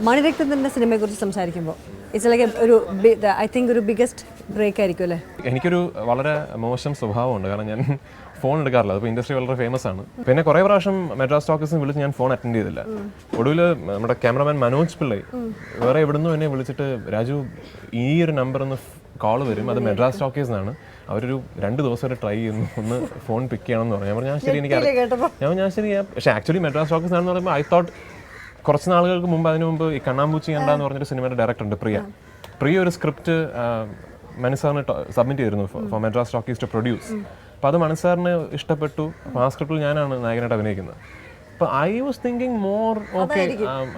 മണിരത്നത്തിൻ്റെ സിനിമയെക്കുറിച്ച് സംസാരിക്കുമ്പോൾ it's like ഒരു ഐ തിങ്ക് ഒരു ബിഗ്ഗസ്റ്റ് ബ്രേക്ക് ആയിരിക്കും അല്ലേ? എനിക്കൊരു വളരെ മോശം സ്വഭാവമുണ്ട്. കാരണം ഞാൻ ഫോൺ എടുക്കാറില്ല. അതിപ്പോൾ ഇൻഡസ്ട്രി വളരെ ഫേമസ് ആണ്. പിന്നെ കുറേ പ്രാവശ്യം മെഡ്രാസ് ടോക്കീസിന് വിളിച്ച് ഞാൻ ഫോൺ അറ്റൻഡ് ചെയ്തില്ല. ഒടുവിൽ നമ്മുടെ ക്യാമറമാൻ മനോജ് പിള്ളൈ വേറെ എവിടുന്നും എന്നെ വിളിച്ചിട്ട് രാജു ഈ ഒരു നമ്പർ ഒന്ന് കോൾ വരും, അത് മെഡ്രാസ് ടോക്കീസ് എന്നാണ്, അവരൊരു 2 ദിവസം വരെ ട്രൈ ചെയ്യുന്നു, ഒന്ന് ഫോൺ പിക്ക് ചെയ്യണമെന്ന് പറഞ്ഞു. ഞാൻ പറഞ്ഞു ഞാൻ ശരി എനിക്ക് പക്ഷേ ആക്ച്വലി മെഡ്രാസ് ടോക്കീസ് ആണെന്ന് പറയുമ്പോൾ ഐ തോട്ട് കുറച്ച് നാളുകൾക്ക് മുമ്പ് അതിന് മുമ്പ് ഈ കണ്ണാമ്പൂച്ചി എന്ന് പറഞ്ഞൊരു സിനിമയുടെ ഡയറക്ടർ ഉണ്ട് പ്രിയ ഒരു സ്ക്രിപ്റ്റ് മനസ്സാറിന് സബ്മിറ്റ് ചെയ്തിരുന്നു for Madras Talkies to produce. അപ്പോൾ അത് മനസ്സാറിന് ഇഷ്ടപ്പെട്ടു. അപ്പോൾ ആ സ്ക്രിപ്റ്റിൽ ഞാനാണ് നായകനായിട്ട് അഭിനയിക്കുന്നത്. അപ്പോൾ I was thinking more okay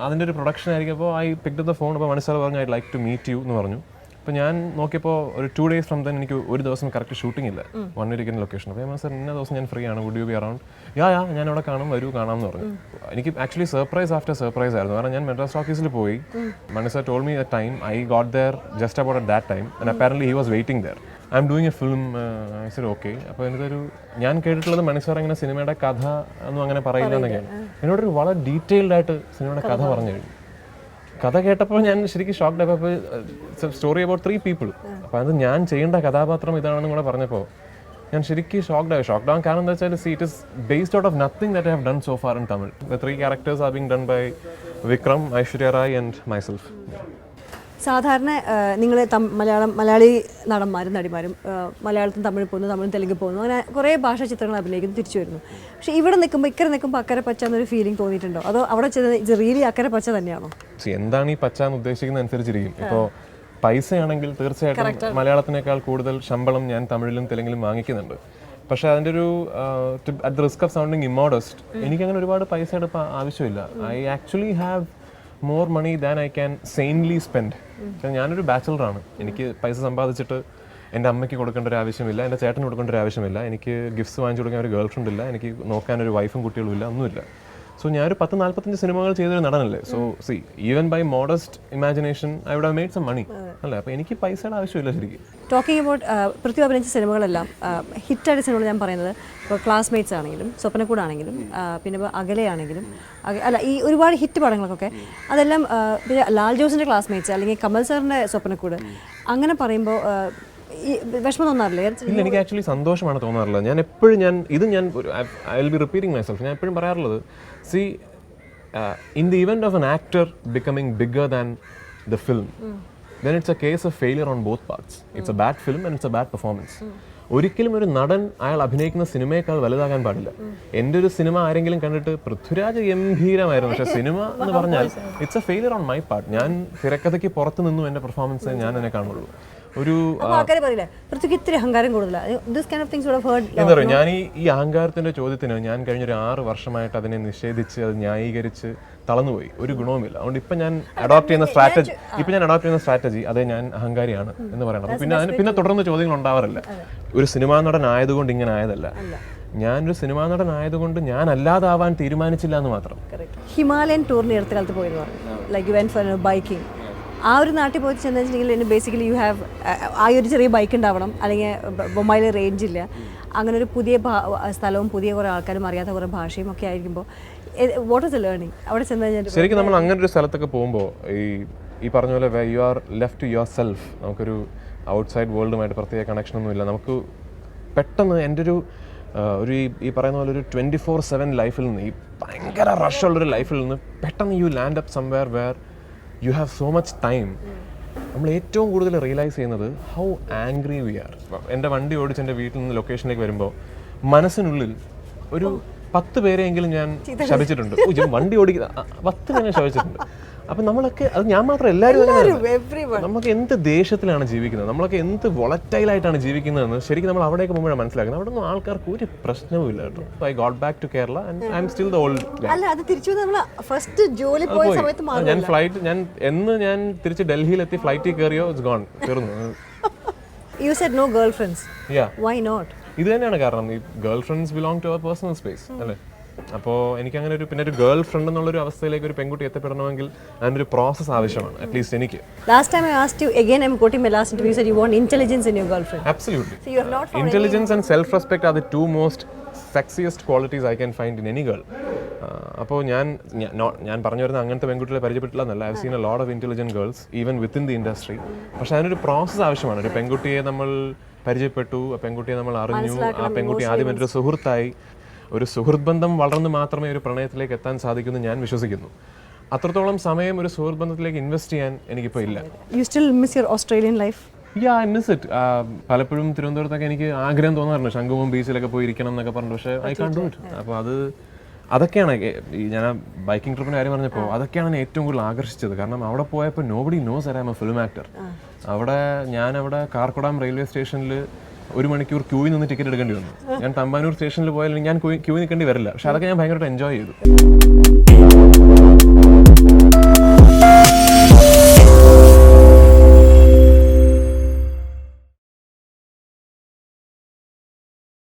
അതിൻ്റെ ഒരു പ്രൊഡക്ഷൻ ആയിരിക്കും. അപ്പോൾ ഐ പിക്ഡ് ദ ഫോൺ. അപ്പോൾ മനസ്സാർ പറഞ്ഞു I like to meet you എന്ന് പറഞ്ഞു. അപ്പോൾ ഞാൻ നോക്കിയപ്പോൾ ഒരു 2 days ഫ്രം ദെൻ എനിക്ക് ഒരു ദിവസം കറക്റ്റ് ഷൂട്ടിംഗ് ഇല്ല, വന്നിരിക്കുന്ന ലൊക്കേഷൻ. അപ്പോൾ ഞാൻ സാർ ഇന്ന ദിവസം ഞാൻ ഫ്രീ ആണ്, വുഡ് യു ബി അറൗണ്ട്? ഞാൻ അവിടെ കാണും, വരൂ കാണാമെന്ന് പറഞ്ഞു. എനിക്ക് ആക്ച്വലി സർപ്രൈസ് ആഫ്റ്റർ സർപ്രൈസ് ആയിരുന്നു. കാരണം ഞാൻ മെഡ്രാസ് ടോക്കീസിൽ പോയി, മനസ്സാർ told me the time, I got there just about at that time and apparently he was waiting there. I'm doing a film. I said okay. അപ്പോൾ എനിക്കൊരു ഞാൻ കേട്ടിട്ടുള്ളത് മനസ്സാർ അങ്ങനെ സിനിമയുടെ കഥ ഒന്നും അങ്ങനെ പറയില്ല എന്നൊക്കെയാണ്. എന്നോടൊരു വളരെ ഡീറ്റെയിൽഡ് ആയിട്ട് സിനിമയുടെ കഥ പറഞ്ഞു കഴിഞ്ഞു. കഥ കേട്ടപ്പോൾ ഞാൻ ശരിക്കും ഷോക്ക്ഡ് ആയപ്പോൾ സ്റ്റോറി അബൌട്ട് 3 people. അപ്പോൾ അത് ഞാൻ ചെയ്യേണ്ട കഥാപാത്രം ഇതാണെന്നും കൂടെ പറഞ്ഞപ്പോൾ ഞാൻ ശരിക്കും ഷോക്ക്ഡ് ആവാൻ കാരണം എന്താ വെച്ചാൽ it is based out of nothing that I have done so far in Tamil. The 3 characters are being done by Vikram, Aishwarya Rai and myself. സാധാരണ നിങ്ങൾ മലയാളി നടന്മാരും നടിമാരും മലയാളത്തിൽ തമിഴ് പോകുന്നു, തമിഴ് തെലുങ്ക് പോകുന്നു, അങ്ങനെ കുറേ ഭാഷാ ചിത്രങ്ങൾ അഭിനയിക്കുന്നു, തിരിച്ചു വരുന്നു. പക്ഷേ ഇവിടെ നിൽക്കുമ്പോൾ ഇക്കരെ നിൽക്കുമ്പോൾ അക്കരെ പച്ച എന്നൊരു ഫീലിംഗ് തോന്നിയിട്ടുണ്ടോ? അതോ അവിടെ ഇത് റിയലി അക്കരെ പച്ച തന്നെയാണോ? എന്താണ് ഈ പച്ച എന്ന് ഉദ്ദേശിക്കുന്നത് അനുസരിച്ചിരിക്കും. ഇപ്പോൾ പൈസയാണെങ്കിൽ തീർച്ചയായിട്ടും മലയാളത്തിനേക്കാൾ കൂടുതൽ ശമ്പളം ഞാൻ തമിഴിലും തെലുങ്കിലും വാങ്ങിക്കുന്നുണ്ട്. പക്ഷേ അതിൻ്റെ ഒരു at the risk of sounding immodest, എനിക്കങ്ങനെ ഒരുപാട് പൈസയുടെ ഇപ്പോൾ ആവശ്യമില്ല. I actually have more money than I can sanely spend. ഞാനൊരു ബാച്ചിലറാണ്. എനിക്ക് പൈസ സമ്പാദിച്ചിട്ട് എൻ്റെ അമ്മയ്ക്ക് കൊടുക്കേണ്ട ഒരു ആവശ്യമില്ല, എൻ്റെ ചേട്ടന് കൊടുക്കേണ്ട ഒരു ആവശ്യമില്ല, എനിക്ക് ഗിഫ്റ്റ്സ് വാങ്ങിച്ചു കൊടുക്കാൻ ഒരു ഗേൾ ഫ്രണ്ട് ഇല്ല, എനിക്ക് നോക്കാനൊരു വൈഫും കുട്ടികളും ഇല്ല, ഒന്നുമില്ല. സോ ഞാനൊരു 10-45 സിനിമകൾ ചെയ്തൊരു നടനല്ലേ. So see even by modest imagination I would have made some money അല്ലേ. അപ്പോൾ എനിക്ക് പൈസയുടെ ആവശ്യമില്ല ശരിക്കും. ടോക്കിംഗ് അബൌട്ട് പൃഥ്വി അഭിനയിച്ച സിനിമകളെല്ലാം ഹിറ്റായ സിനിമകൾ ഞാൻ പറയുന്നത് ഇപ്പോൾ ക്ലാസ്മേറ്റ്സ് ആണെങ്കിലും സ്വപ്നക്കൂടാണെങ്കിലും പിന്നെ ഇപ്പോൾ അകലെയാണെങ്കിലും അല്ല ഈ ഒരുപാട് ഹിറ്റ് പടങ്ങളൊക്കെ അതെല്ലാം പിന്നെ ലാൽ ജോസിൻ്റെ ക്ലാസ്മേറ്റ്സ് അല്ലെങ്കിൽ കമൽ സാറിൻ്റെ സ്വപ്നക്കൂട് അങ്ങനെ പറയുമ്പോൾ വിഷമം തോന്നാറില്ലേ? ഇല്ല, എനിക്ക് ആക്ച്വലി സന്തോഷമാണ് തോന്നാറുള്ളത്. ഞാൻ എപ്പോഴും I will be repeating myself. ഞാൻ എപ്പോഴും പറയാറുള്ളത് C in the event of an actor becoming bigger than the film then it's a case of failure on both parts. It's a bad film and it's a bad performance. ഒരിക്കലും ഒരു നടൻ അയാൾ അഭിനയിക്കുന്ന സിനിമയേക്കാൾ വലുതാകാൻ പാടില്ല. എൻ്റെ ഒരു സിനിമ ആരെങ്കിലും കണ്ടിട്ട് പൃഥ്വിരാജ് ഗംഭീരമായിരുന്നു, പക്ഷേ സിനിമ എന്ന് പറഞ്ഞാൽ it's A failure on my part. ഞാൻ തിരക്കഥയ്ക്ക് പുറത്ത് നിന്നും എൻ്റെ പെർഫോമൻസ് ഞാൻ തന്നെ കാണുള്ളൂ. ഒരു എന്താ പറയുക, ഞാൻ ഈ അഹങ്കാരത്തിന്റെ ചോദ്യത്തിന് ഞാൻ കഴിഞ്ഞൊരു 6 വർഷമായിട്ട് അതിനെ നിഷേധിച്ച് അത് ന്യായീകരിച്ച് തളർന്നുപോയി. ഒരു ഗുണവുമില്ല. അതുകൊണ്ട് ഇപ്പം ഞാൻ അഡോപ്റ്റ് ചെയ്യുന്ന സ്ട്രാറ്റജി അതേ ഞാൻ അഹങ്കാരിയാണ് എന്ന് പറയണം. പിന്നെ തുടർന്ന് ചോദ്യങ്ങൾ ഉണ്ടാവാറില്ല. ഒരു സിനിമാ നടൻ ആയതുകൊണ്ട് ഇങ്ങനെ ആയതല്ല, ഞാനൊരു സിനിമാ നടൻ ആയതുകൊണ്ട് ഞാൻ അല്ലാതാവാൻ തീരുമാനിച്ചില്ല എന്ന് മാത്രം. ഹിമാലയൻ ടൂറിന് അടുത്ത കാലത്ത് പോയിരുന്നു, like you went four biking. ആ ഒരു നാട്ടിൽ പോയി ചെന്നുവെച്ചിട്ടുണ്ടെങ്കിൽ ബേസിക്കലി യു ഹാവ് ആ ഒരു ചെറിയ ബൈക്ക് ഉണ്ടാവണം, അല്ലെങ്കിൽ മൊബൈൽ റേഞ്ച് ഇല്ല, അങ്ങനെ ഒരു പുതിയ സ്ഥലവും പുതിയ കുറേ ആൾക്കാരും അറിയാത്ത കുറേ ഭാഷയും ഒക്കെ ആയിരിക്കുമ്പോൾ വാട്ട് ഈസ് ദ ലേണിംഗ് അവിടെ ചെന്ന് കഴിഞ്ഞാൽ? ശരിക്കും നമ്മൾ അങ്ങനെ ഒരു സ്ഥലത്തൊക്കെ പോകുമ്പോൾ ഈ പറഞ്ഞ പോലെ you are left to yourself. നമുക്കൊരു ഔട്ട്സൈഡ് വേൾഡുമായിട്ട് പ്രത്യേക കണക്ഷനൊന്നുമില്ല. നമുക്ക് പെട്ടെന്ന് എൻ്റെ ഒരു ഈ പറയുന്ന പോലെ ഒരു 24/7 ലൈഫിൽ നിന്ന്, ഈ ഭയങ്കര റഷുള്ളൊരു ലൈഫിൽ നിന്ന് പെട്ടെന്ന് you land up somewhere where you have so much time. നമ്മൾ ഏറ്റവും കൂടുതൽ റിയലൈസ് ചെയ്യുന്നത് ഹൗ ആംഗ്രി വി ആർ. എൻ്റെ വണ്ടി ഓടിച്ച് എൻ്റെ വീട്ടിൽ നിന്ന് ലൊക്കേഷനിലേക്ക് വരുമ്പോൾ മനസ്സിനുള്ളിൽ ഒരു 10 പേരെയെങ്കിലും ഞാൻ ശപിച്ചിട്ടുണ്ട്. വണ്ടി ഓടിക്കുന്ന 10 പേരെ ശപിച്ചിട്ടുണ്ട്. അപ്പം നമ്മളൊക്കെ, അത് ഞാൻ മാത്രം, എല്ലാവരും നമുക്ക് എന്ത് ദേഷ്യത്തിലാണ് ജീവിക്കുന്നത്, നമ്മളൊക്കെ എന്ത് വൊളറ്റൈലായിട്ടാണ് ജീവിക്കുന്നതെന്ന് ശരിക്കും നമ്മൾ അവിടേക്ക് പോകുമ്പോഴാണ് മനസ്സിലാക്കുന്നത്. അവിടെ ഒന്നും ആൾക്കാർക്ക് ഒരു പ്രശ്നവും ഇല്ല കേട്ടോ. I got back to Kerala and I'm still the old. ഞാൻ തിരിച്ച് ഡൽഹിയിലെത്തി ഫ്ലൈറ്റിൽ കയറിയോ ഇറ്റ്സ് ഗോൺ, തീർന്നു. You said no girlfriends. Yeah. Why not? ഇത് തന്നെയാണ് കാരണം. ഈ girl friends belong to our personal space അല്ലേ. അപ്പോൾ എനിക്കങ്ങനെ പിന്നെ ഒരു ഗേൾ ഫ്രണ്ട് എന്നുള്ളൊരു അവസ്ഥയിലേക്ക് ഒരു പെൺകുട്ടി എത്തപ്പെടണമെങ്കിൽ അതിനൊരു പ്രോസസ് ആവശ്യമാണ്, അറ്റ്ലീസ്റ്റ് എനിക്ക്. Last time I asked you, again I'm quoting my last interview, you said you want intelligence in your girlfriend. Absolutely. So you have not found intelligence and self-respect are the 2 most sexiest qualities I can find in any girl. അപ്പോൾ ഞാൻ പറഞ്ഞു വരുന്ന അങ്ങനത്തെ പെൺകുട്ടികളെ പരിചയപ്പെട്ടില്ല എന്നല്ല. I seen a lot of intelligent girls even within the industry. പക്ഷെ അതിനൊരു process ആവശ്യമാണ്. ഒരു പെൺകുട്ടിയെ നമ്മൾ പരിചയപ്പെട്ടു, ആ പെൺകുട്ടിയെ നമ്മൾ അറിഞ്ഞു, ആ പെൺകുട്ടി ആദ്യം എൻ്റെ ഒരു സുഹൃത്തായി, ഒരു സുഹൃത്ത് ബന്ധം വളർന്ന് മാത്രമേ ഒരു പ്രണയത്തിലേക്ക് എത്താൻ സാധിക്കുമെന്ന് ഞാൻ വിശ്വസിക്കുന്നു. അത്രത്തോളം സമയം ഒരു സുഹൃത്ത് ബന്ധത്തിലേക്ക് ഇൻവെസ്റ്റ് ചെയ്യാൻ എനിക്കിപ്പോൾ ഇല്ല. You still miss your Australian life? Yeah, I miss it. പലപ്പോഴും തിരുവനന്തപുരത്തൊക്കെ എനിക്ക് ആഗ്രഹം തോന്നാറുണ്ട് ശംഖുമുഖം ബീച്ചിലൊക്കെ പോയി ഇരിക്കണം എന്നൊക്കെ പറഞ്ഞു. പക്ഷേ ഐ കാൻ ഡു ഇറ്റ്. അപ്പോൾ അതൊക്കെയാണ് ഞാൻ ആ ബൈക്കിംഗ് ട്രിപ്പിൻ്റെ കാര്യം പറഞ്ഞപ്പോൾ അതൊക്കെയാണ് എന്നെ ഏറ്റവും കൂടുതൽ ആകർഷിച്ചത്. കാരണം അവിടെ പോയപ്പോൾ nobody knows I am a film actor. ഞാനവിടെ കാർക്കുടാം റെയിൽവേ സ്റ്റേഷനിൽ 1 മണിക്കൂർ ക്യൂവിൽ നിന്ന് ടിക്കറ്റ് എടുക്കേണ്ടി വന്നു. ഞാൻ തമ്പാനൂർ സ്റ്റേഷനിൽ പോയാൽ ഞാൻ ക്യൂ നിൽക്കേണ്ടി വരില്ല. പക്ഷെ അതൊക്കെ ഞാൻ ഭയങ്കരമായിട്ട് എൻജോയ് ചെയ്തു.